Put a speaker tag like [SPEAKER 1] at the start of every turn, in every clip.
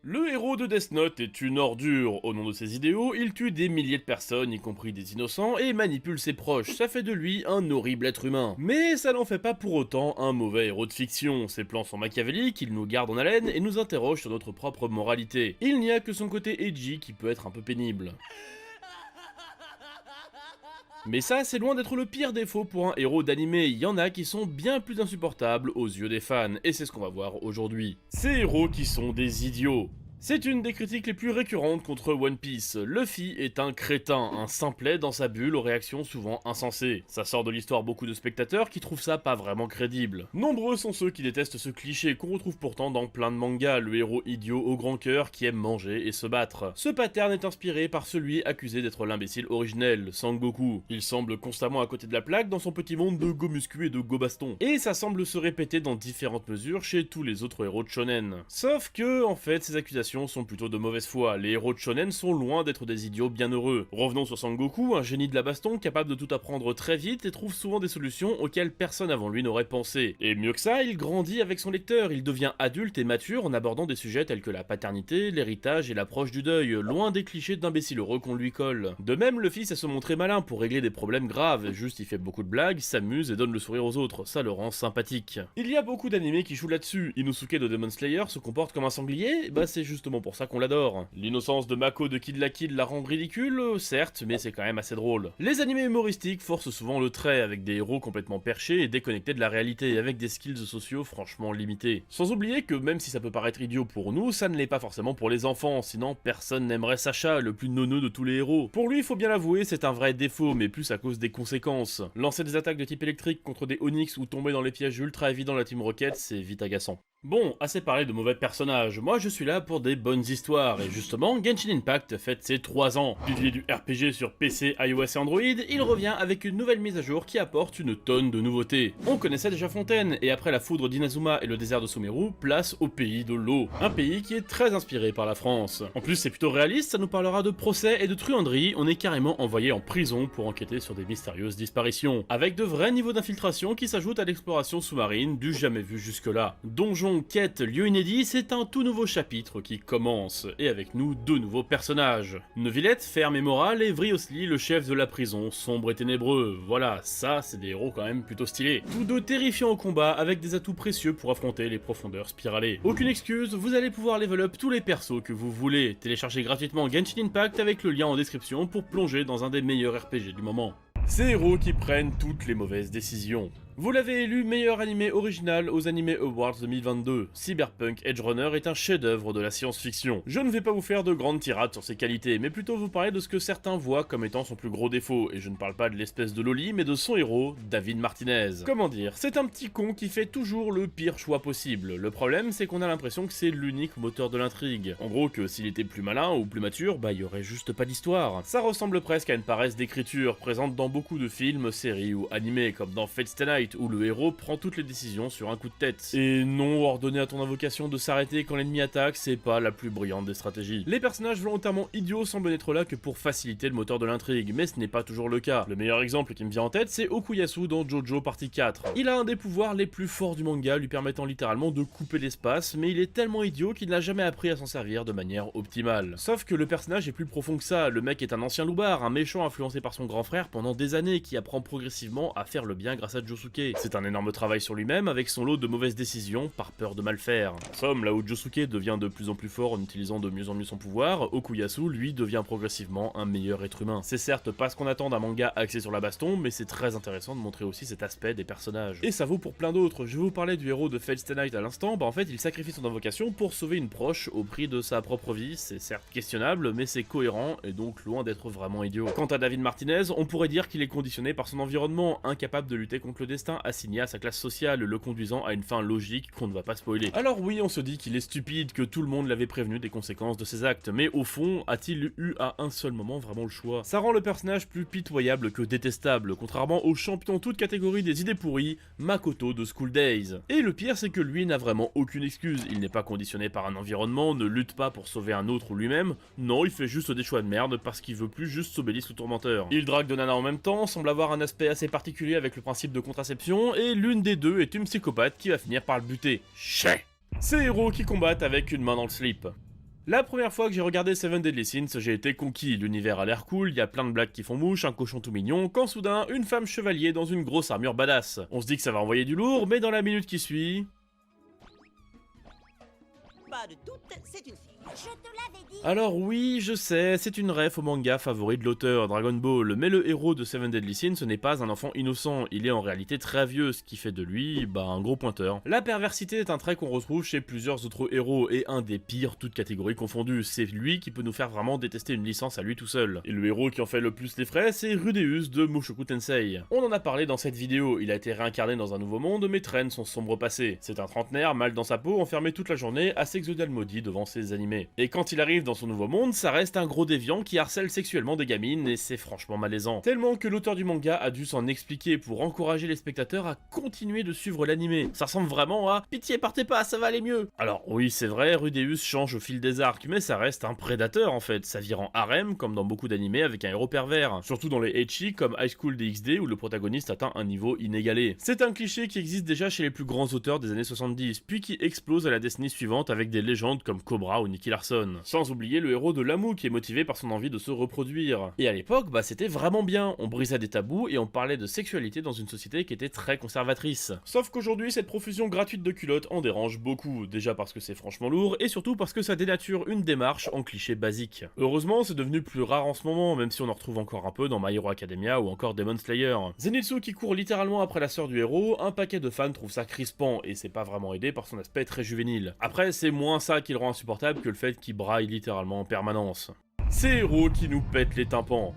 [SPEAKER 1] Le héros de Death Note est une ordure. Au nom de ses idéaux, il tue des milliers de personnes, y compris des innocents, et manipule ses proches. Ça fait de lui un horrible être humain. Mais ça n'en fait pas pour autant un mauvais héros de fiction. Ses plans sont machiavéliques, il nous garde en haleine et nous interroge sur notre propre moralité. Il n'y a que son côté edgy qui peut être un peu pénible. Mais ça, c'est loin d'être le pire défaut pour un héros d'anime, il y en a qui sont bien plus insupportables aux yeux des fans, et c'est ce qu'on va voir aujourd'hui. Ces héros qui sont des idiots. C'est une des critiques les plus récurrentes contre One Piece. Luffy est un crétin, un simplet dans sa bulle aux réactions souvent insensées. Ça sort de l'histoire beaucoup de spectateurs qui trouvent ça pas vraiment crédible. Nombreux sont ceux qui détestent ce cliché qu'on retrouve pourtant dans plein de mangas, le héros idiot au grand cœur qui aime manger et se battre. Ce pattern est inspiré par celui accusé d'être l'imbécile originel, Sangoku. Il semble constamment à côté de la plaque dans son petit monde de go muscu et de go baston. Et ça semble se répéter dans différentes mesures chez tous les autres héros de shonen. Sauf que, en fait, ces accusations sont plutôt de mauvaise foi, les héros de shonen sont loin d'être des idiots bienheureux. Revenons sur Sangoku, un génie de la baston capable de tout apprendre très vite et trouve souvent des solutions auxquelles personne avant lui n'aurait pensé. Et mieux que ça, il grandit avec son lecteur, il devient adulte et mature en abordant des sujets tels que la paternité, l'héritage et l'approche du deuil, loin des clichés d'imbécile heureux qu'on lui colle. De même, Luffy sait se montrer malin pour régler des problèmes graves, juste il fait beaucoup de blagues, s'amuse et donne le sourire aux autres, ça le rend sympathique. Il y a beaucoup d'animés qui jouent là-dessus, Inosuke de Demon Slayer se comporte comme un sanglier, bah c'est justement pour ça qu'on l'adore. L'innocence de Mako de Kid la Kid la rend ridicule, certes, mais c'est quand même assez drôle. Les animés humoristiques forcent souvent le trait avec des héros complètement perchés et déconnectés de la réalité, avec des skills sociaux franchement limités. Sans oublier que même si ça peut paraître idiot pour nous, ça ne l'est pas forcément pour les enfants, sinon personne n'aimerait Sacha, le plus neuneux de tous les héros. Pour lui, il faut bien l'avouer, c'est un vrai défaut, mais plus à cause des conséquences. Lancer des attaques de type électrique contre des Onyx ou tomber dans les pièges ultra évidents de la Team Rocket, c'est vite agaçant. Bon, assez parlé de mauvais personnages, moi je suis là pour des bonnes histoires, et justement, Genshin Impact fête ses 3 ans. Pilier du RPG sur PC, iOS et Android, il revient avec une nouvelle mise à jour qui apporte une tonne de nouveautés. On connaissait déjà Fontaine, et après la foudre d'Inazuma et le désert de Sumeru, place au pays de l'eau. Un pays qui est très inspiré par la France. En plus c'est plutôt réaliste, ça nous parlera de procès et de truanderie, on est carrément envoyé en prison pour enquêter sur des mystérieuses disparitions. Avec de vrais niveaux d'infiltration qui s'ajoutent à l'exploration sous-marine du jamais vu jusque-là. Donjon, quête, lieu inédit, c'est un tout nouveau chapitre qui commence, et avec nous deux nouveaux personnages. Neuvillette, ferme et morale, et Vriosli, le chef de la prison, sombre et ténébreux. Voilà, ça c'est des héros quand même plutôt stylés. Tous deux terrifiants au combat, avec des atouts précieux pour affronter les profondeurs spiralées. Aucune excuse, vous allez pouvoir level up tous les persos que vous voulez. Téléchargez gratuitement Genshin Impact avec le lien en description pour plonger dans un des meilleurs RPG du moment. Ces héros qui prennent toutes les mauvaises décisions. Vous l'avez élu meilleur animé original aux Anime Awards 2022. Cyberpunk Edge Runner est un chef-d'œuvre de la science-fiction. Je ne vais pas vous faire de grandes tirades sur ses qualités, mais plutôt vous parler de ce que certains voient comme étant son plus gros défaut, et je ne parle pas de l'espèce de loli, mais de son héros, David Martinez. Comment dire, c'est un petit con qui fait toujours le pire choix possible. Le problème, c'est qu'on a l'impression que c'est l'unique moteur de l'intrigue. En gros, que s'il était plus malin ou plus mature, bah il y aurait juste pas d'histoire. Ça ressemble presque à une paresse d'écriture, présente dans beaucoup de films, séries ou animés, comme dans Fate Stay Night, où le héros prend toutes les décisions sur un coup de tête. Et non, ordonner à ton invocation de s'arrêter quand l'ennemi attaque, c'est pas la plus brillante des stratégies. Les personnages volontairement idiots semblent n'être là que pour faciliter le moteur de l'intrigue, mais ce n'est pas toujours le cas. Le meilleur exemple qui me vient en tête, c'est Okuyasu dans JoJo partie 4. Il a un des pouvoirs les plus forts du manga, lui permettant littéralement de couper l'espace, mais il est tellement idiot qu'il n'a jamais appris à s'en servir de manière optimale. Sauf que le personnage est plus profond que ça, le mec est un ancien loupard, un méchant influencé par son grand frère pendant des années, qui apprend progressivement à faire le bien grâce à Josuke. C'est un énorme travail sur lui-même avec son lot de mauvaises décisions par peur de mal faire. En somme, là où Josuke devient de plus en plus fort en utilisant de mieux en mieux son pouvoir, Okuyasu lui devient progressivement un meilleur être humain. C'est certes pas ce qu'on attend d'un manga axé sur la baston, mais c'est très intéressant de montrer aussi cet aspect des personnages. Et ça vaut pour plein d'autres. Je vais vous parler du héros de Fate Stay Night à l'instant, bah en fait il sacrifie son invocation pour sauver une proche au prix de sa propre vie. C'est certes questionnable, mais c'est cohérent et donc loin d'être vraiment idiot. Quant à David Martinez, on pourrait dire qu'il est conditionné par son environnement, incapable de lutter contre le destin assigné à sa classe sociale, le conduisant à une fin logique qu'on ne va pas spoiler. Alors oui, on se dit qu'il est stupide, que tout le monde l'avait prévenu des conséquences de ses actes, mais au fond, a-t-il eu à un seul moment vraiment le choix? Ça rend le personnage plus pitoyable que détestable, contrairement au champion toute catégorie des idées pourries, Makoto de School Days. Et le pire, c'est que lui n'a vraiment aucune excuse, il n'est pas conditionné par un environnement, ne lutte pas pour sauver un autre ou lui-même, non, il fait juste des choix de merde parce qu'il veut plus juste s'obélisque au tourmenteur. Il drague de nanas en même temps, semble avoir un aspect assez particulier avec le principe de contraception, et l'une des deux est une psychopathe qui va finir par le buter. Chais! Ces héros qui combattent avec une main dans le slip. La première fois que j'ai regardé Seven Deadly Sins, j'ai été conquis, l'univers a l'air cool, il y a plein de blagues qui font mouche, un cochon tout mignon, quand soudain, une femme chevalier dans une grosse armure badass. On se dit que ça va envoyer du lourd, mais dans la minute qui suit...
[SPEAKER 2] Pas de doute, c'est une fille.
[SPEAKER 3] Je te l'avais dit.
[SPEAKER 1] Alors oui, je sais, c'est une ref au manga favori de l'auteur, Dragon Ball, mais le héros de Seven Deadly Sins ce n'est pas un enfant innocent, il est en réalité très vieux, ce qui fait de lui, un gros pointeur. La perversité est un trait qu'on retrouve chez plusieurs autres héros, et un des pires, toutes catégories confondues, c'est lui qui peut nous faire vraiment détester une licence à lui tout seul. Et le héros qui en fait le plus les frais, c'est Rudeus de Mushoku Tensei. On en a parlé dans cette vidéo, il a été réincarné dans un nouveau monde, mais traîne son sombre passé. C'est un trentenaire, mal dans sa peau, enfermé toute la journée, à s'exoder maudit devant ses animés. Et quand il arrive dans son nouveau monde, ça reste un gros déviant qui harcèle sexuellement des gamines et c'est franchement malaisant. Tellement que l'auteur du manga a dû s'en expliquer pour encourager les spectateurs à continuer de suivre l'animé. Ça ressemble vraiment à pitié partez pas, ça va aller mieux. Alors oui c'est vrai, Rudeus change au fil des arcs, mais ça reste un prédateur en fait, ça vire en harem comme dans beaucoup d'animés avec un héros pervers, surtout dans les ecchi comme High School DxD où le protagoniste atteint un niveau inégalé. C'est un cliché qui existe déjà chez les plus grands auteurs des années 70, puis qui explose à la décennie suivante avec des légendes comme Cobra ou Nicky Larson. Sans oublier le héros de Lamu qui est motivé par son envie de se reproduire. Et à l'époque, c'était vraiment bien, on brisait des tabous et on parlait de sexualité dans une société qui était très conservatrice. Sauf qu'aujourd'hui, cette profusion gratuite de culottes en dérange beaucoup, déjà parce que c'est franchement lourd, et surtout parce que ça dénature une démarche en cliché basique. Heureusement, c'est devenu plus rare en ce moment, même si on en retrouve encore un peu dans My Hero Academia ou encore Demon Slayer. Zenitsu qui court littéralement après la sœur du héros, un paquet de fans trouve ça crispant, et c'est pas vraiment aidé par son aspect très juvénile. Après, c'est moins ça qui le rend insupportable que le fait qu'il braille littéralement en permanence. Ces héros qui nous pètent les tympans.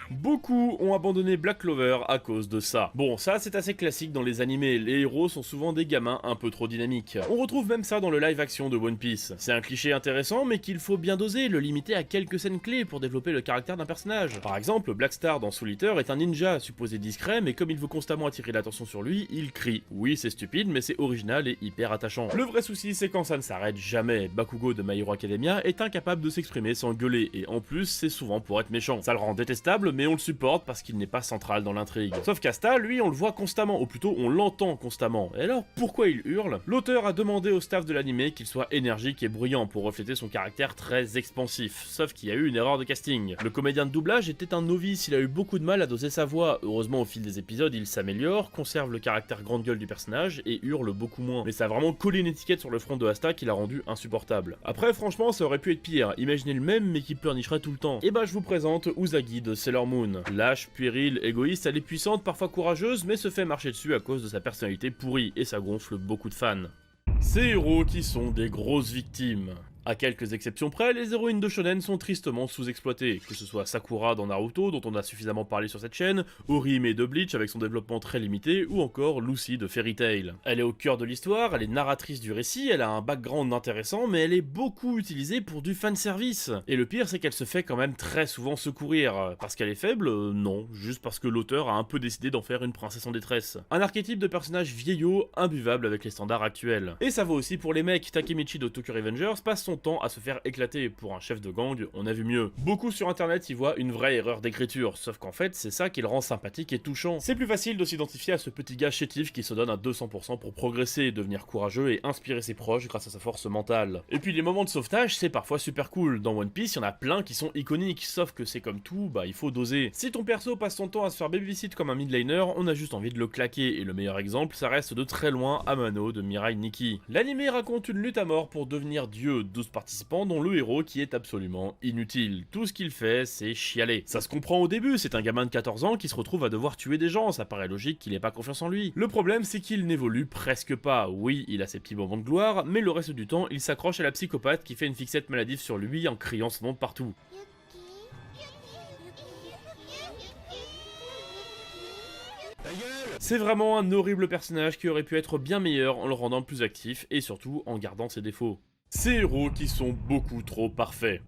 [SPEAKER 1] Beaucoup ont abandonné Black Clover à cause de ça. Bon, ça c'est assez classique dans les animés, les héros sont souvent des gamins un peu trop dynamiques. On retrouve même ça dans le live action de One Piece. C'est un cliché intéressant mais qu'il faut bien doser, le limiter à quelques scènes clés pour développer le caractère d'un personnage. Par exemple, Black Star dans Soul Eater est un ninja, supposé discret, mais comme il veut constamment attirer l'attention sur lui, il crie. Oui, c'est stupide, mais c'est original et hyper attachant. Le vrai souci, c'est quand ça ne s'arrête jamais. Bakugo de My Hero Academia est incapable de s'exprimer sans gueuler, et en plus, c'est souvent pour être méchant. Ça le rend détestable, mais on le supporte parce qu'il n'est pas central dans l'intrigue. Sauf qu'Asta, lui, on le voit constamment, ou plutôt on l'entend constamment. Et alors, pourquoi il hurle? L'auteur a demandé au staff de l'animé qu'il soit énergique et bruyant pour refléter son caractère très expansif, sauf qu'il y a eu une erreur de casting. Le comédien de doublage était un novice, il a eu beaucoup de mal à doser sa voix. Heureusement, au fil des épisodes, il s'améliore, conserve le caractère grande gueule du personnage et hurle beaucoup moins. Mais ça a vraiment collé une étiquette sur le front de Asta qui l'a rendu insupportable. Après, franchement, ça aurait pu être pire. Imaginez le même, mais qui pleurnicherait tout le temps. Et je vous présente Usagi de Sailor Moon. Lâche, puérile, égoïste, elle est puissante, parfois courageuse, mais se fait marcher dessus à cause de sa personnalité pourrie, et ça gonfle beaucoup de fans. Ces héros qui sont des grosses victimes. À quelques exceptions près, les héroïnes de shonen sont tristement sous-exploitées, que ce soit Sakura dans Naruto, dont on a suffisamment parlé sur cette chaîne, Orihime de Bleach avec son développement très limité, ou encore Lucy de Fairy Tail. Elle est au cœur de l'histoire, elle est narratrice du récit, elle a un background intéressant, mais elle est beaucoup utilisée pour du fanservice. Et le pire, c'est qu'elle se fait quand même très souvent secourir. Parce qu'elle est faible? Non, juste parce que l'auteur a un peu décidé d'en faire une princesse en détresse. Un archétype de personnage vieillot, imbuvable avec les standards actuels. Et ça vaut aussi pour les mecs, Takemichi de Tokyo Revengers passe son temps à se faire éclater. Pour un chef de gang, on a vu mieux. Beaucoup sur internet y voient une vraie erreur d'écriture, sauf qu'en fait c'est ça qui le rend sympathique et touchant. C'est plus facile de s'identifier à ce petit gars chétif qui se donne à 200% pour progresser, devenir courageux et inspirer ses proches grâce à sa force mentale. Et puis les moments de sauvetage, c'est parfois super cool. Dans One Piece, il y en a plein qui sont iconiques, sauf que c'est comme tout, il faut doser. Si ton perso passe son temps à se faire babysit comme un midliner, on a juste envie de le claquer, et le meilleur exemple, ça reste de très loin Amano de Mirai Nikki. L'anime raconte une lutte à mort pour devenir dieu, 12 participants dont le héros qui est absolument inutile. Tout ce qu'il fait, c'est chialer. Ça se comprend au début, c'est un gamin de 14 ans qui se retrouve à devoir tuer des gens, ça paraît logique qu'il ait pas confiance en lui. Le problème, c'est qu'il n'évolue presque pas. Oui, il a ses petits moments de gloire, mais le reste du temps, il s'accroche à la psychopathe qui fait une fixette maladive sur lui en criant son nom de partout. C'est vraiment un horrible personnage qui aurait pu être bien meilleur en le rendant plus actif et surtout en gardant ses défauts. Ces héros qui sont beaucoup trop parfaits.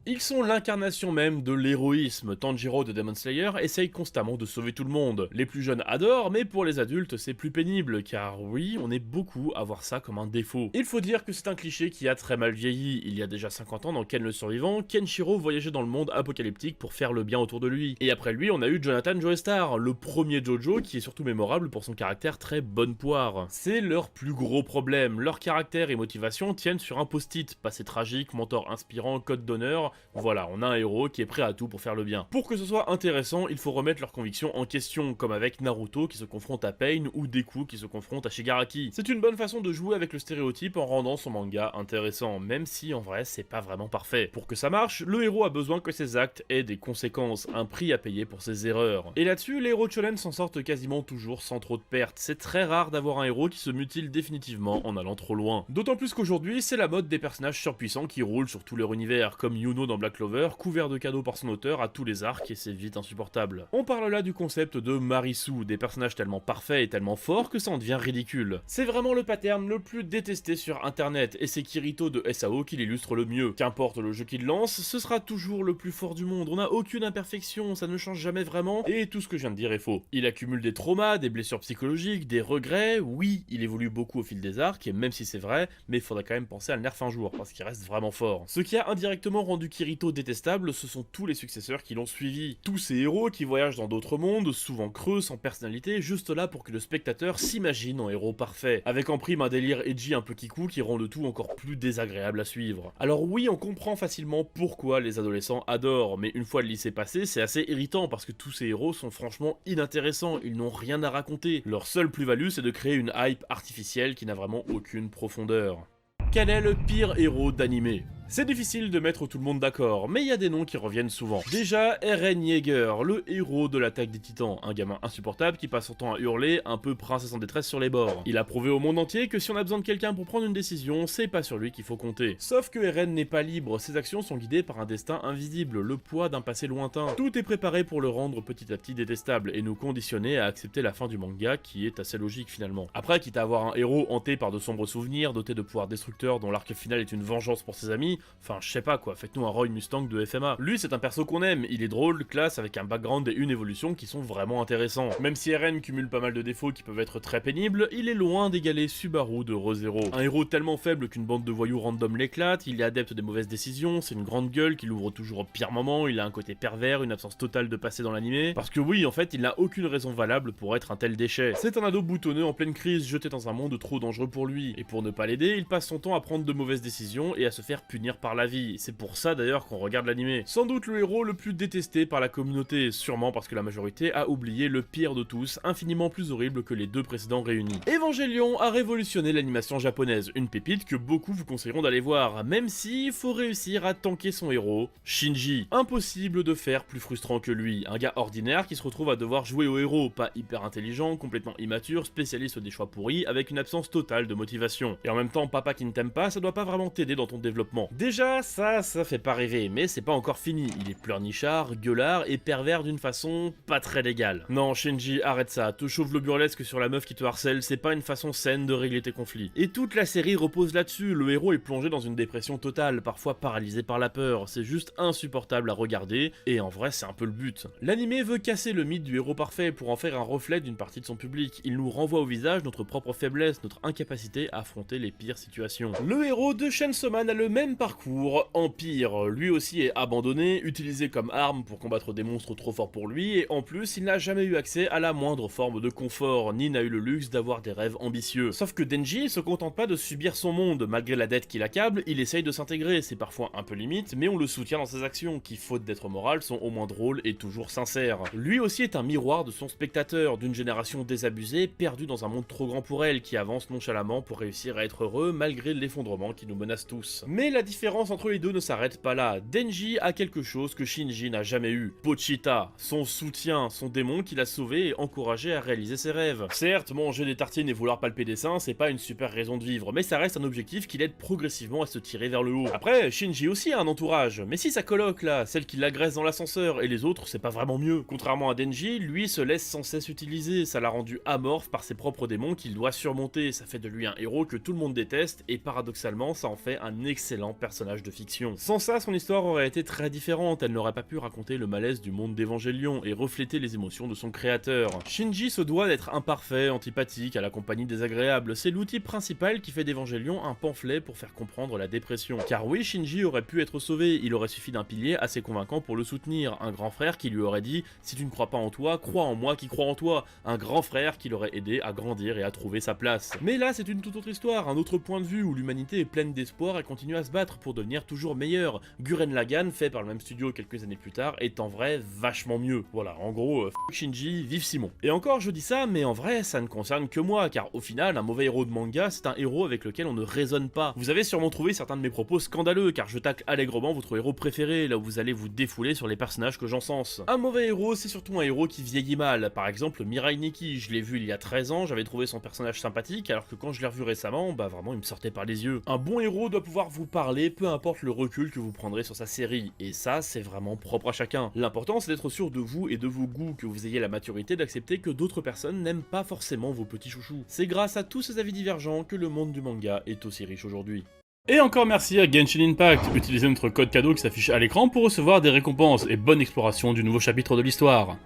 [SPEAKER 1] Ils sont l'incarnation même de l'héroïsme. Tanjiro de Demon Slayer essaye constamment de sauver tout le monde. Les plus jeunes adorent, mais pour les adultes c'est plus pénible, car oui, on est beaucoup à voir ça comme un défaut. Il faut dire que c'est un cliché qui a très mal vieilli. Il y a déjà 50 ans dans Ken le Survivant, Kenshiro voyageait dans le monde apocalyptique pour faire le bien autour de lui. Et après lui, on a eu Jonathan Joestar, le premier Jojo qui est surtout mémorable pour son caractère très bonne poire. C'est leur plus gros problème. Leur caractère et motivation tiennent sur un post-it. Passé tragique, mentor inspirant, code d'honneur. Voilà, on a un héros qui est prêt à tout pour faire le bien. Pour que ce soit intéressant, il faut remettre leurs convictions en question, comme avec Naruto qui se confronte à Pain ou Deku qui se confronte à Shigaraki. C'est une bonne façon de jouer avec le stéréotype en rendant son manga intéressant, même si en vrai c'est pas vraiment parfait. Pour que ça marche, le héros a besoin que ses actes aient des conséquences, un prix à payer pour ses erreurs. Et là-dessus, les héros shonen s'en sortent quasiment toujours sans trop de pertes. C'est très rare d'avoir un héros qui se mutile définitivement en allant trop loin. D'autant plus qu'aujourd'hui, c'est la mode des personnages surpuissants qui roulent sur tout leur univers, comme Yuno dans Black Clover, couvert de cadeaux par son auteur à tous les arcs et c'est vite insupportable. On parle là du concept de Marisu, des personnages tellement parfaits et tellement forts que ça en devient ridicule. C'est vraiment le pattern le plus détesté sur internet et c'est Kirito de SAO qui l'illustre le mieux. Qu'importe le jeu qu'il lance, ce sera toujours le plus fort du monde, on n'a aucune imperfection, ça ne change jamais vraiment et tout ce que je viens de dire est faux. Il accumule des traumas, des blessures psychologiques, des regrets, oui, il évolue beaucoup au fil des arcs, et même si c'est vrai, mais il faudrait quand même penser à le nerf un jour, parce qu'il reste vraiment fort. Ce qui a indirectement rendu Kirito détestable, ce sont tous les successeurs qui l'ont suivi. Tous ces héros qui voyagent dans d'autres mondes, souvent creux, sans personnalité, juste là pour que le spectateur s'imagine en héros parfait, avec en prime un délire edgy un peu kikou qui rend le tout encore plus désagréable à suivre. Alors oui, on comprend facilement pourquoi les adolescents adorent, mais une fois le lycée passé, c'est assez irritant parce que tous ces héros sont franchement inintéressants, ils n'ont rien à raconter. Leur seule plus-value, c'est de créer une hype artificielle qui n'a vraiment aucune profondeur. Quel est le pire héros d'anime ? C'est difficile de mettre tout le monde d'accord, mais il y a des noms qui reviennent souvent. Déjà, Eren Yeager, le héros de l'attaque des titans, un gamin insupportable qui passe son temps à hurler, un peu princesse en détresse sur les bords. Il a prouvé au monde entier que si on a besoin de quelqu'un pour prendre une décision, c'est pas sur lui qu'il faut compter. Sauf que Eren n'est pas libre, ses actions sont guidées par un destin invisible, le poids d'un passé lointain. Tout est préparé pour le rendre petit à petit détestable, et nous conditionner à accepter la fin du manga, qui est assez logique finalement. Après, quitte à avoir un héros hanté par de sombres souvenirs, doté de pouvoirs destructeurs dont l'arc final est une vengeance pour ses amis, enfin je sais pas quoi, faites-nous un Roy Mustang de FMA. Lui c'est un perso qu'on aime, il est drôle, classe, avec un background et une évolution qui sont vraiment intéressants. Même si Eren cumule pas mal de défauts qui peuvent être très pénibles, il est loin d'égaler Subaru de Re:Zero. Un héros tellement faible qu'une bande de voyous random l'éclate, il est adepte des mauvaises décisions, c'est une grande gueule qui l'ouvre toujours au pire moment, il a un côté pervers, une absence totale de passé dans l'animé, parce que oui en fait il n'a aucune raison valable pour être un tel déchet. C'est un ado boutonneux en pleine crise, jeté dans un monde trop dangereux pour lui, et pour ne pas l'aider, il passe son temps à prendre de mauvaises décisions et à se faire punir par la vie. C'est pour ça d'ailleurs qu'on regarde l'animé. Sans doute le héros le plus détesté par la communauté, sûrement parce que la majorité a oublié le pire de tous, infiniment plus horrible que les deux précédents réunis. Evangelion a révolutionné l'animation japonaise, une pépite que beaucoup vous conseilleront d'aller voir, même si faut réussir à tanker son héros, Shinji. Impossible de faire plus frustrant que lui, un gars ordinaire qui se retrouve à devoir jouer au héros, pas hyper intelligent, complètement immature, spécialiste des choix pourris, avec une absence totale de motivation. Et en même temps, papa qui ne t'aime pas, ça doit pas vraiment t'aider dans ton développement. Déjà, ça fait pas rêver, mais c'est pas encore fini. Il est pleurnichard, gueulard et pervers d'une façon pas très légale. Non, Shinji, arrête ça, te chauffe le burlesque sur la meuf qui te harcèle, c'est pas une façon saine de régler tes conflits. Et toute la série repose là-dessus, le héros est plongé dans une dépression totale, parfois paralysé par la peur, c'est juste insupportable à regarder, et en vrai c'est un peu le but. L'anime veut casser le mythe du héros parfait pour en faire un reflet d'une partie de son public, il nous renvoie au visage notre propre faiblesse, notre incapacité à affronter les pires situations. Le héros de Chainsaw Man a le même parcours, Empire, lui aussi est abandonné, utilisé comme arme pour combattre des monstres trop forts pour lui, et en plus il n'a jamais eu accès à la moindre forme de confort, ni n'a eu le luxe d'avoir des rêves ambitieux. Sauf que Denji se contente pas de subir son monde, malgré la dette qui l'accable, il essaye de s'intégrer, c'est parfois un peu limite, mais on le soutient dans ses actions, qui faute d'être morales sont au moins drôles et toujours sincères. Lui aussi est un miroir de son spectateur, d'une génération désabusée, perdue dans un monde trop grand pour elle, qui avance nonchalamment pour réussir à être heureux malgré l'effondrement qui nous menace tous. Mais la différence entre les deux ne s'arrête pas là, Denji a quelque chose que Shinji n'a jamais eu, Pochita, son soutien, son démon qui l'a sauvé et encouragé à réaliser ses rêves. Certes, manger des tartines et vouloir palper des seins, c'est pas une super raison de vivre, mais ça reste un objectif qui l'aide progressivement à se tirer vers le haut. Après, Shinji aussi a un entourage, mais si sa coloc là, celle qui l'agresse dans l'ascenseur, et les autres, c'est pas vraiment mieux. Contrairement à Denji, lui se laisse sans cesse utiliser, ça l'a rendu amorphe par ses propres démons qu'il doit surmonter, ça fait de lui un héros que tout le monde déteste, et paradoxalement, ça en fait un excellent personnage de fiction. Sans ça, son histoire aurait été très différente, elle n'aurait pas pu raconter le malaise du monde d'Evangelion et refléter les émotions de son créateur. Shinji se doit d'être imparfait, antipathique, à la compagnie désagréable, c'est l'outil principal qui fait d'Evangelion un pamphlet pour faire comprendre la dépression. Car oui, Shinji aurait pu être sauvé, il aurait suffi d'un pilier assez convaincant pour le soutenir, un grand frère qui lui aurait dit « Si tu ne crois pas en toi, crois en moi qui crois en toi », un grand frère qui l'aurait aidé à grandir et à trouver sa place. Mais là, c'est une toute autre histoire, un autre point de vue où l'humanité est pleine d'espoir et continue à se battre pour devenir toujours meilleure. Gurren Lagann, fait par le même studio quelques années plus tard, est en vrai vachement mieux. Voilà, en gros, fuck Shinji, vive Simon. Et encore, je dis ça, mais en vrai, ça ne concerne que moi, car au final, un mauvais héros de manga, c'est un héros avec lequel on ne raisonne pas. Vous avez sûrement trouvé certains de mes propos scandaleux, car je tacle allègrement votre héros préféré, là où vous allez vous défouler sur les personnages que j'encense. Un mauvais héros, c'est surtout un héros qui vieillit mal. Par exemple, Mirai Nikki, je l'ai vu il y a 13 ans, j'avais trouvé son personnage sympathique, alors que quand je l'ai revu récemment, bah vraiment il me sortait par les yeux. Un bon héros doit pouvoir vous parler, peu importe le recul que vous prendrez sur sa série, et ça c'est vraiment propre à chacun. L'important c'est d'être sûr de vous et de vos goûts, que vous ayez la maturité d'accepter que d'autres personnes n'aiment pas forcément vos petits chouchous. C'est grâce à tous ces avis divergents que le monde du manga est aussi riche aujourd'hui. Et encore merci à Genshin Impact, utilisez notre code cadeau qui s'affiche à l'écran pour recevoir des récompenses et bonne exploration du nouveau chapitre de l'histoire.